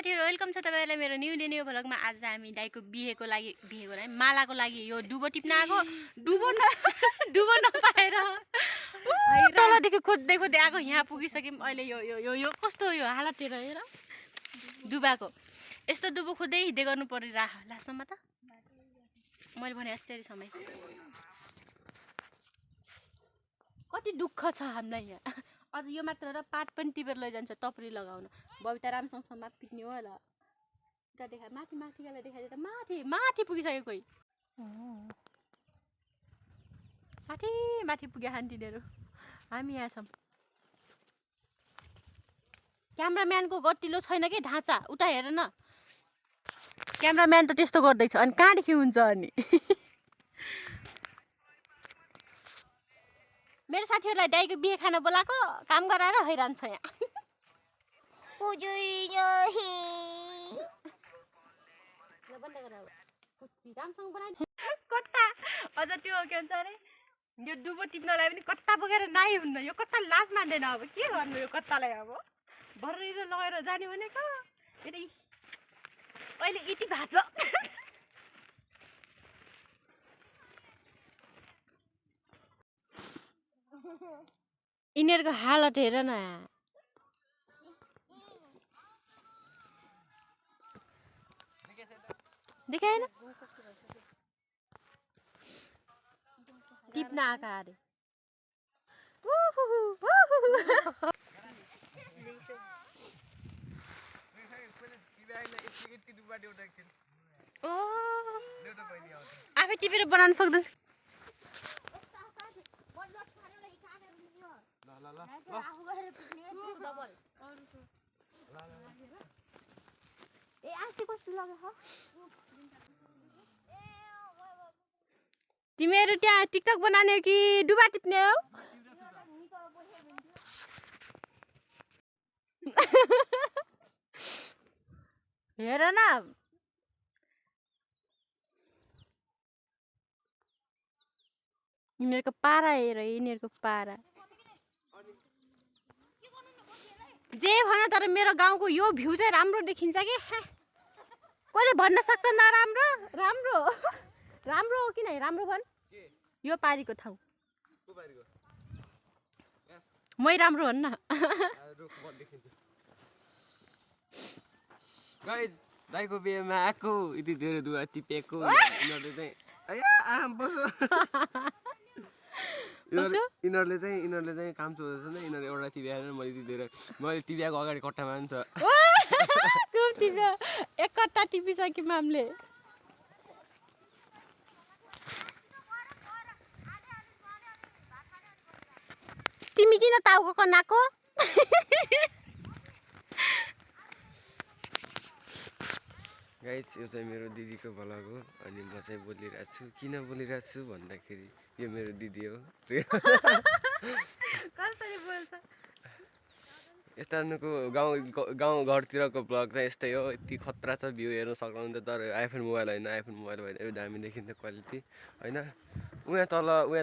साथीहरु वेलकम छ तपाईहरुलाई मेरो न्यू डे न्यू भ्लगमा। आज हामी दाइको बिहेको लागि मालाको लागि यो डुबो टिप्न आको। डुबो नपाएर तलदेखि खोज्दै खोज्दै आको यहाँ पुगिसक्यौं। अहिले यो यो यो यो कस्तो यो हालत हेर डुबाको। यस्तो डुबो खोज्दै हिँड्दै गर्नु पर्यो लास्टमा त मैले भने यस्तै समय कति दुःख छ हामीलाई यहाँ। अझ यो मात्र र पाट पनि टिपेर लैजान्छ टपरी लगाउन। बबिता रामसँग समाप पिट्ने हो होला। उता देखा माथि माथिकालाई देखाइदिए त माथि माथि पुगिसक्यो कोही। माथि माथि पुग्यो खान्तिनीहरु। हामी यहाँ छौं। क्यामेराम्यानको गतिलो छैन के ढाँचा। उता हेर न। क्यामेराम्यान त त्यस्तो गर्दैछ अनि कहाँदेखि हुन्छ अनि। मेरो साथीहरुलाई दाइको बिहे खान बोलाको काम गराएर हैरान छ यहाँ। कट्टा अझ त्यो के भन्छ अरे यो डुबो टिप्नलाई पनि कट्टा बोकेर नाइ हुन्न। यो कट्टा लाज मान्दैन। अब के गर्नु यो कट्टालाई। अब भरेर लगेर जाने भनेको यतै अहिले यति भाछ। यिनीहरुको हालत हेर न। देखाएन टिप्न आका अरे। आफै टिपेर बनाउन सक्दैन। तिमीहरु त्यहाँ टिकटक बनाउने हो कि डुबा टिप्ने हो? हेर न यिनीहरुको पारा हेर। यिनीहरुको पारा जे भन तर मेरो गाउँको यो भ्यू चाहिँ राम्रो देखिन्छ कि। कसले भन्न सक्छ नराम्रो? राम्रो राम्रो हो कि नै राम्रो भन्। यो पारीको ठाउँ मै राम्रो भन् न। गाइस दाइको बिहेमा आको यति धेरै दुवा टिपेको यिनीहरुले चाहिँ यिनीहरुले चाहिँ काम सोच्दैछ नि। यिनीहरु एउटा टिप्याएर मैले टिप्याको अगाडि कट्टा मान्छ। त्यो टिप्यो एक कट्टा टिपिसक्यो मामले। तिमी किन टाउको कनाको? गाइस यो चाहिँ मेरो दिदीको भ्लग हो अनि म चाहिँ बोलिरहेको छु। किन बोलिरहेको छु भन्दाखेरि यो मेरो दिदी हो। कसरी बोल्छ? यस्ताको गाउँ घरतिरको भ्लग चाहिँ यस्तै हो। यति खतरा छ भ्यू हेर्न सक्नुहुन्छ। तर आइफोन मोबाइल होइन। आइफोन मोबाइल भएन यो दामी देखिन्छ क्वालिटी होइन। उहाँ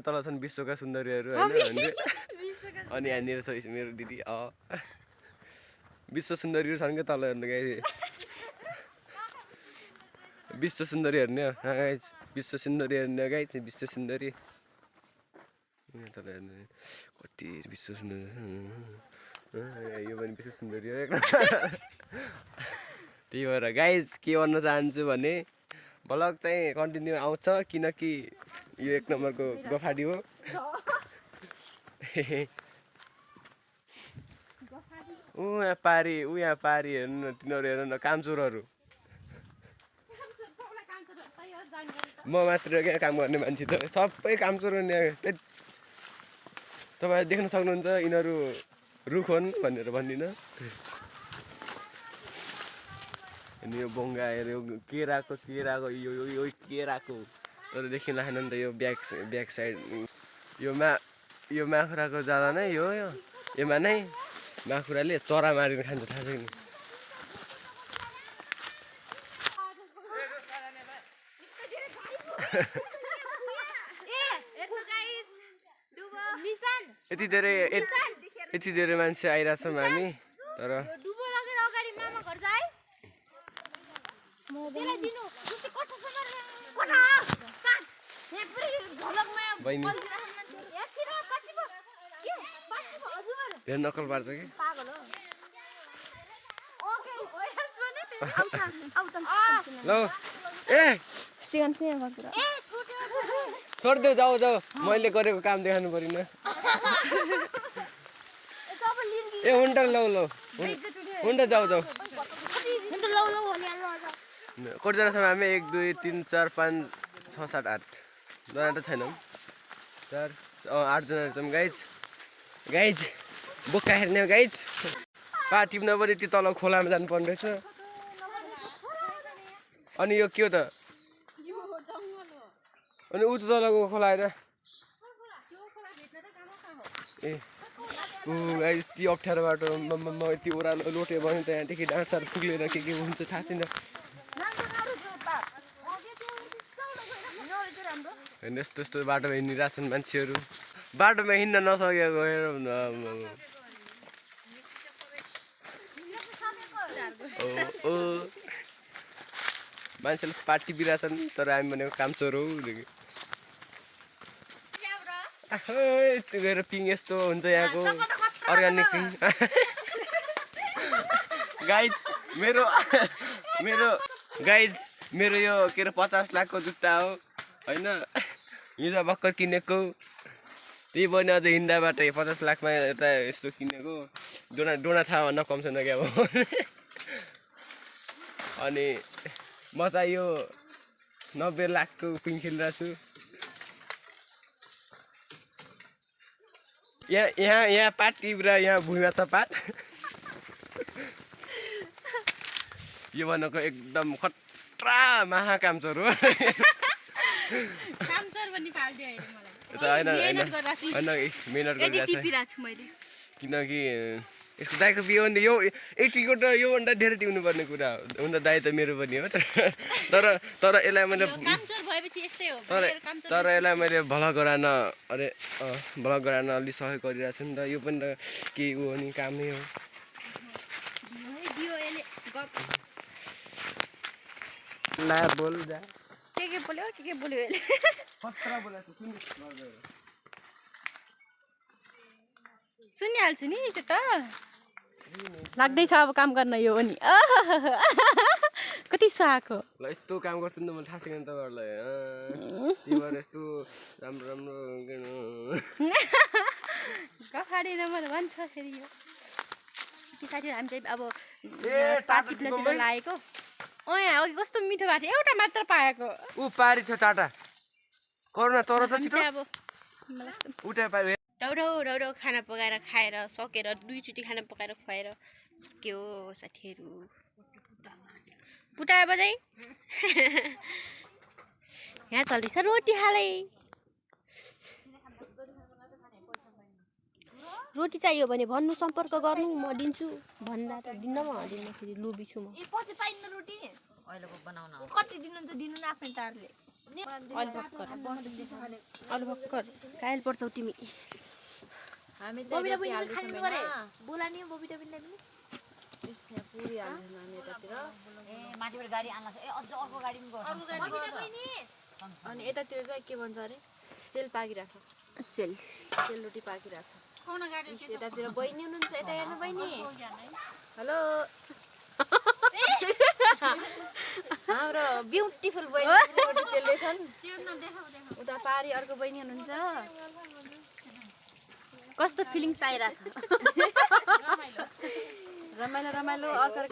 तल छन् विश्वका सुन्दरीहरू होइन। अनि यहाँनिर छ मेरो दिदी विश्व सुन्दरीहरू छन् क्या तल हेर्नु गाइस। विश्व सुन्दरी हेर्ने गाइस। विश्व सुन्दरी हेर्ने गाइस। विश्व सुन्दरी तल हेर्ने कति विश्व सुन्दरी। यो पनि विश्व सुन्दरी हो। त्यही भएर गाइस के भन्न चाहन्छु भने भ्लग चाहिँ कन्टिन्यू आउँछ किनकि यो एक नम्बरको गफाडी हो। यहाँ पारी हेर्नु तिनीहरू हेर्नु न कामचोरहरू। म मात्र क्या काम गर्ने मान्छे त सबै कामचोर हो नि। तपाईँ देख्न सक्नुहुन्छ यिनीहरू रुख हुन् भनेर भन्दिनँ। अनि यो बङ्गा हेर यो केराको यो केराको तर देखिन लागेन नि त। यो ब्याक साइड यो माखुराको जाँदा नै योमा नै माखुराले चरा मारेर खान्छ थाहा छैन। यति धेरै मान्छे आइरहेछौँ हामी तर त्यसलाई दिनु खुसी कठासँग कठा काट यहाँ पुरै झलकमा बहिनी यहाँ छिरा कति भयो के कति भयो हजुर धेरै नक्कल पार्छ कि पागल हो ओके ओयस भने ल ए सिगन सिगन गर्छ ए छुट्यो छोड्देऊ जाऊ मैले गरेको काम देखाउनु परिन ए हुन्छ लौ हुन्छ जाऊ हुन्छ लौ लौ भने कतिजनासम्म हामी 1 2 3 4 5 6 7 8 जना त छैनौँ 4 8 जना छौँ गाइज बोक्का हेर्ने हो गाइज पा टिप्न पनि त्यो तल खोलामा जानुपर्ने रहेछ अनि यो के हो त अनि उ तलको खोला होइन ए गाइज त्यो अप्ठ्यारो बाटो म यति ओह्रालो लोटे भयो त्यहाँदेखि डाँडसार पुग्लेर के हुन्छ थाहा छैन यस्तो यस्तो बाटोमा हिँडिरहेको छन् मान्छेहरू बाटोमा हिँड्न नसकेको मान्छेले पाट टिपिरहेछन् तर हामी भनेको काम चोरो त्यो गएर पिङ यस्तो हुन्छ यहाँको अर्ग्यानिक पिङ मेरो यो के अरे 50 लाखको जुत्ता हो होइन हिजो भर्खर किनेको त्यही पनि अझ हिँड्दाबाट 50 लाखमा एउटा यस्तो किनेको डोना थाहा भन्न कम छैन क्या हो अनि म त यो 90 लाखको पिङ खेलिरहेको छु यहाँ पाट टिप्रा यहाँ भुइँमा त पाट यो भनेको एकदम खतरा महाकाम चोर हो मेहनत गरिरहेको छु किनकि यसको दाइको बिहे हो नि यो यतिको त योभन्दा धेरै टिप्नु पर्ने कुरा हो हुन त दाइ त मेरो पनि हो तर यसलाई मैले तर यसलाई मैले भला गरान अलि सहयोग गरिरहेको छु नि त यो पनि त केही हो नि कामै हो ला बोल जा के बोल्यो यसले खतरा बोलेको सुनिहाल्छु नि त्यो त लाग्दैछ अब काम गर्न यो हो नि कति सुहाएको ल यस्तो काम गर्छु नि त मलाई थाहा छैन तपाईँहरूलाई तिमीहरू यस्तो राम्रो गफाडेन मलाई भन्छ फेरि यो साथी हामी चाहिँ अब पाट टिप्नतिर लागेको यहाँ अघि कस्तो मिठो भएको थियो एउटा मात्र पाएको ऊ पारी छ टाटा करुणा तर त छिटो अब उठा पारी डौडौ खाना पकाएर खाएर सकेर 2 चोटि खाना पकाएर खुवाएर सक्यो साथीहरू पुटायो बजाइ यहाँ चल्दैछ रोटी हालै रोटी चाहियो भने भन्नु सम्पर्क गर्नु म दिन्छु भन्दा त दिन्न म दिन्दाखेरि लोभी छु म पछि पाइन्न रोटी अहिलेको बनाउन कति दिनुहुन्छ दिनु न आफ्नो टारले अलि भक्कर कायल पर्छौ तिमी हामी चाहिँ रोटी हाल्दैछौँ हैन बोला नि बबिटा बिनलाई पनि यसमा पुरी हाल्नु हामी यतातिर ए माथिबाट गाडी आन्ला ए अझ अर्को गाडी पनि गर्छ बबिटा बहिनी अनि यतातिर चाहिँ के भन्छ अरे सेल पाकिराछ सेल रोटी पाकिराछ कुन गाडी यतातिर बहिनी हुनुहुन्छ यता हेर्नु बहिनी हेलो हाम्रो ब्युटिफुल बहिनी रोटी पेल्दैछन् उता पारी अर्को बहिनी हुनुहुन्छ कस्तो फिलिङ्स आइराछ रमाइलो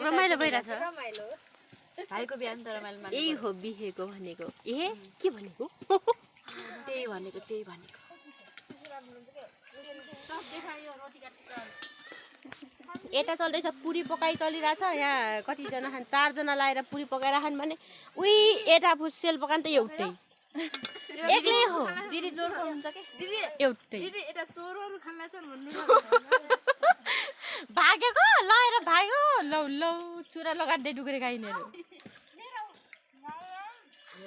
रमाइलो भइराछ भाइको बिहा नि त रमाइलो मान्नु यही हो बिहेको भनेको ए के भनेको त्यही भनेको यता चल्दैछ पुरी पकाइ चलिरहेछ यहाँ कतिजना खान 4 जना लाएर पुरी पकाएर खान भने उही यता सेल पकान त एउटै एक्लै हो दिदी जोर खानुहुन्छ के दिदी एउटै दिदी यता चोरहरु खान लाग्छन् भन्नु भागेको लाएर भाग्यो लौ चुरा लगाउँदै डुगरे गाइनेहरु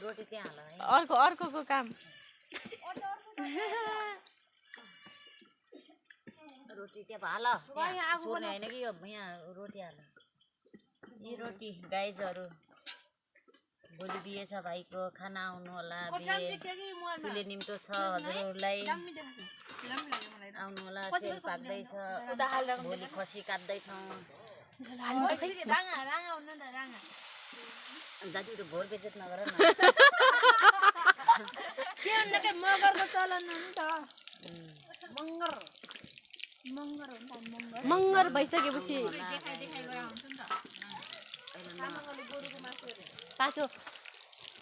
रोटी त्यहाँ हाल अर्कोको काम रोटी त्यहाँ हाल चोर्ने हैन कि यो यहाँ रोटी हाल यी रोटी गाइजहरु भोलि बिहे छ भाइको खाना आउनु होला बिहे चुले निम्तो छ हजुरहरूलाई आउनु होला सेल पाक्दैछ भोलि खसी काट्दैछौँ जातिहरू भोर बेचेत नगर न के भन्दा के मगरको चलन हो नि त मगर मगर हो नि त मगर मगर भइसकेपछि पाक्यो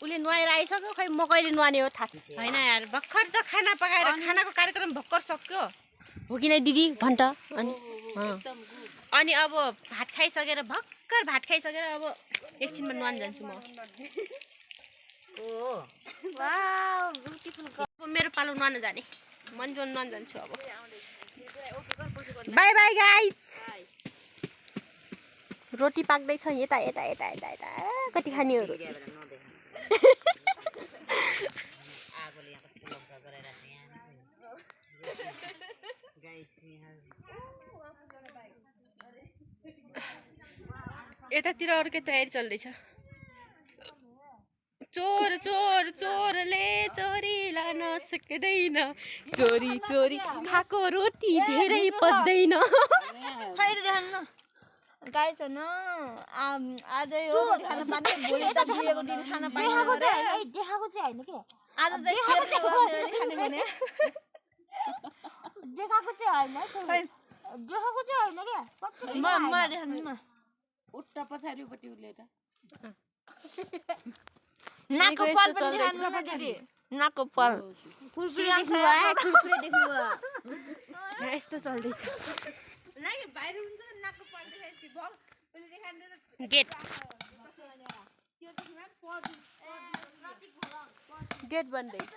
उसले नुहाएर आइसक्यो खै म कहिले नुहाने हो थाहा छैन होइन यार भर्खर त खाना पकाएर खानाको कार्यक्रम भर्खर सक्यो हो कि नै दिदी भन् त अनि अब भात खाइसकेर भर्खर भात खाइसकेर अब एकछिनमा नुहान जान्छु म अब मेरो पालो नुहान जाने मन्जुन नुहान जान्छु अब बाई बाई गाइज रोटी पाक्दैछ यता यता यता यता यता कति खानेहरू यतातिर अर्कै तयारी चल्दैछ चोर चोर चोरले चोरी लान सक्दैन चोरी चोरी खाएको रोटी धेरै पच्दैन गाई छ न आज यो खाना पानी भोलि त बिहेको दिन खाना पाइन्छ रे देखाको चाहिँ हैन के आज चाहिँ छेर्ने गरी खाने भने देखाको चाहिँ हैन देखाको चाहिँ हैन के म देखाउनु न उट्टा पछाडिपट्टि उले त नाकको पल पनि देखाउनु न दिदी नाकको पल कुरकुरे देख्नु भयो यस्तो चल्दैछ नाके बाहिर हुन्छ नाकको पल देखाइछि भल उले देखाउँदैन गेट गेट बन्दैछ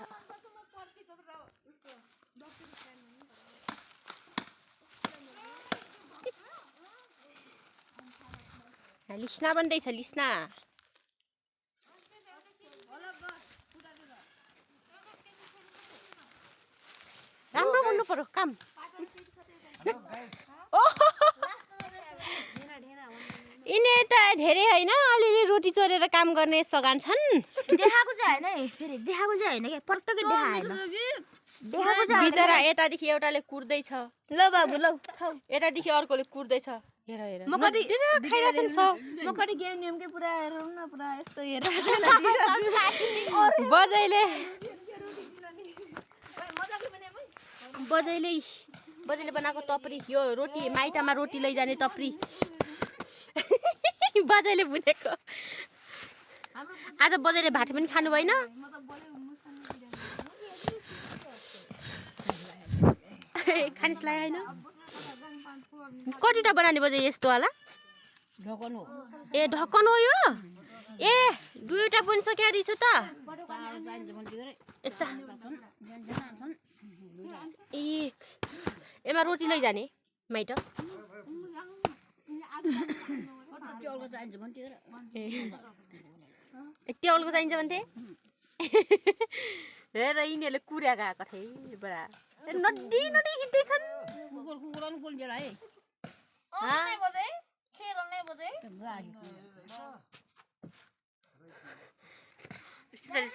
लिस्ना बन्दैछ लिस्ना राम्रो गर्नु पर्यो काम यिनी त धेरै होइन अलिअलि रोटी चोरेर काम गर्ने सगान छन् देखाको चाहिँ हैन है फेरि देखाको चाहिँ हैन के पटक्कै देखाएन देखाको चाहिँ बिचरा यतादेखि एउटाले कुर्दैछ ल बाबु ल खाऊ यतादेखि अर्कोले कुर्दैछ हेर हेर म कति खाइरहेछन् म कति गेम नियमकै पुरा हेरौँ न पुरा यस्तो हेर बजैले बनाएको तपरी यो रोटी माइतमा रोटी लैजाने तपरी बजैले बुनेको आज बजैले भात पनि खानु भएन खानिस लाग्यो होइन कतिवटा बनाउने बजे यस्तो होला ए ढक्कन हो यो ए दुईवटा बनिसक्यो रहेछ त ए एमा रोटी लैजाने माइत टेबलको चाहिन्छ भन्थे हेर यिनीहरूले कुर्या गएको थिए बडा नदी नदी हिँड्दैछन्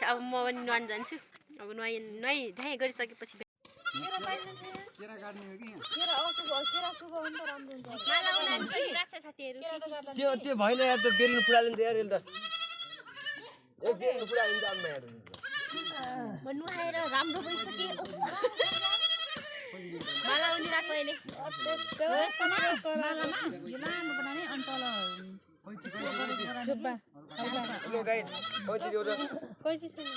अब म पनि नुहान जान्छु अब नुहाइ धुवाइ गरिसकेपछि त्यो भएन यार त बेरिनु पुरालिन्छ यार यसले त बेरिनु पुरालिन्छ आम्मा यार म नुहाएर राम्रो भइसके माला उनिरहेको अहिले लो गाइस कोइची दियो र कोइची छैन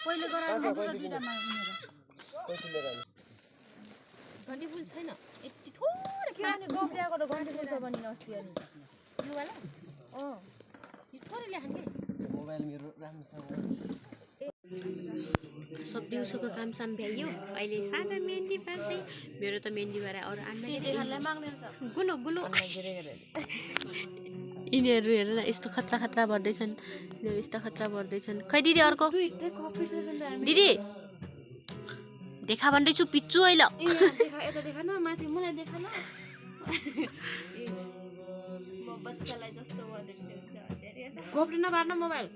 पहिले गराउनु घन्टी फुल छैन यति थोरै के अनि गम्ल्याको त घन्टी फुल छ भने अस्ति अनि यो वाला यो थोरै ल्याखान के मोबाइल मेरो राम्रोसँग सब दिउँसोको काम साम भ्याइयो अहिले सादा मेहन्दी पार्दै मेरो त मेहन्दी भएर अरू गुलो गुलो यिनीहरू हेर न यस्तो खतरा खतरा भर्दैछन् यस्तो खतरा भर्दैछन् खै दिदी अर्को दिदी देखा भन्दैछु पिच्चु अहिले घोप्री नबार्न मोबाइल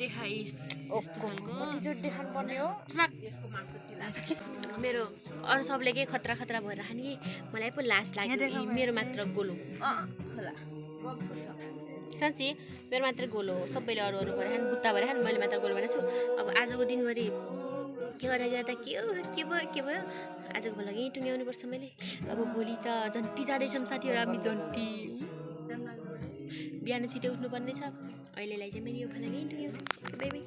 देखाइस् कतिचोटि देखाउनु पर्ने हो मेरो अरू सबले के खतरा खतरा भएर खाने मलाई पो लाज लाग्यो मेरो मात्र गोलो साँच्ची मेरो मात्र गोलो हो सबैले अरू अरू भएर खानु बुत्ता भएर खानु मैले मात्र गोलो भनेको छु अब आजको दिनभरि के गर्दा के भयो आजको भएर यहीँ टुङ्ग्याउनु पर्छ मैले अब भोलि त जन्ती जाँदैछौँ साथीहरू हामी जन्ती बिहान छिटो उठ्नुपर्ने छ अहिलेलाई चाहिँ मैले यो फल यहीँ टुङ्ग्याउँछु बेबी